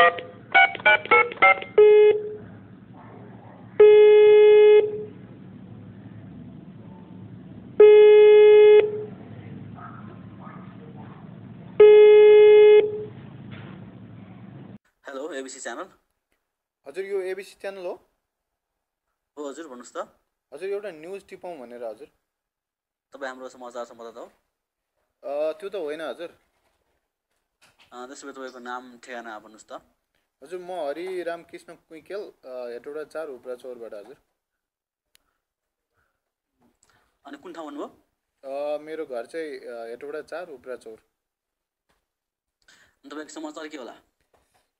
Hello ABC channel. हजुर यो ABC channel हो? हो हजुर भन्नुहोस् त। हजुर एउटा न्युज टिपाउँ भनेर हजुर। तपाईँ हाम्रो समाचार सम्वाददाता हो? त्यो त होइन हजुर। त्यसो भए तपाईँको नाम ठेगाना भन्नुहोस् त। हजुर म हरिराम कृष्ण कुइकेल, हेटौडा 4 उपरा चौरबाट हजुर। अनि कुन ठाउँ भन्नुभयो? मेरो घर चाहिँ हेटौडा 4 उपरा चौर। अनि तपाईँको समाचार के होला?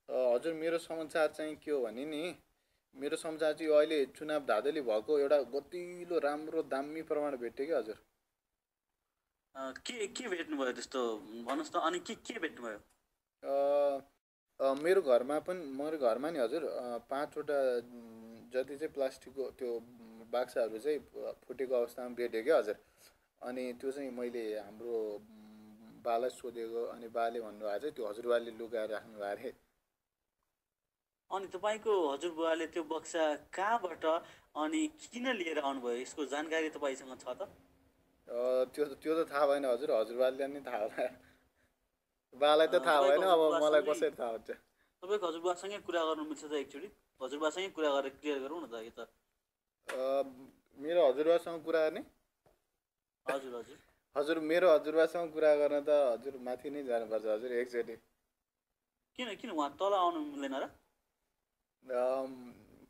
हजुर मेरो समाचार चाहिँ के हो भने नि, मेरो समाचार चाहिँ अहिले चुनाव धाँधली भएको एउटा गतिलो राम्रो दामी प्रमाण भेट्यो क्या हजुर। के भेट्नुभयो त्यस्तो भन्नुहोस् त। अनि के भेट्नुभयो? मेरो घरमा नि हजुर 5वटा जति चाहिँ प्लास्टिकको त्यो बाक्साहरू चाहिँ फुटेको अवस्थामा भेट्यो क्या हजुर। अनि त्यो चाहिँ मैले हाम्रो बालाई सोधेको, अनि बाले भन्नुभएको चाहिँ त्यो हजुरबाले लुकाएर राख्नु भएको अरे। अनि तपाईँको हजुरबुवाले त्यो बक्सा कहाँबाट अनि किन लिएर आउनुभयो, यसको जानकारी तपाईँसँग छ त? त्यो त थाहा भएन हजुर, हजुरबाले नै थाहा होला। बालाई त थाहा भएन, तपाईँको अब मलाई हजुरबुवासँगै कसरी थाहा हुन्छ। तपाईँको हजुरबुवासँगै कुरा गर्नु मिल्छ त एकचोटि? हजुरबुवासँगै कुरा गरेर क्लियर गरौँ न त यो त। मेरो हजुरबासँग कुरा गर्ने? हजुर हजुर। हजुर मेरो हजुरबासँग कुरा गर्न त हजुर माथि नै जानुपर्छ हजुर एकचोटि। किन किन उहाँ तल आउनु मिल्दैन र?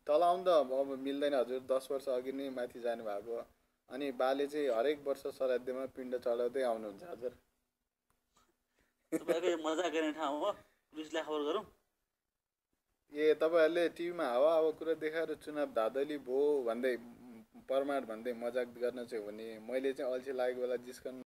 तल आउनु त अब मिल्दैन हजुर, 10 वर्ष अघि नै माथि जानुभएको। अनि बाले चाहिँ हरेक वर्ष श्राद्धमा पिण्ड चढाउँदै आउनुहुन्छ हजुर। तपाईँको यो मजाक गर्ने ठाउँ हो? पुलिसलाई खबर गरौँ? तपाईँहरूले टिभीमा हावा कुरा देखाएर चुनाव धाँधली भयो भन्दै प्रमाण भन्दै मजाक गर्न चाहिँ हो भने, मैले चाहिँ अल्छी लागेको बेला जिस्कन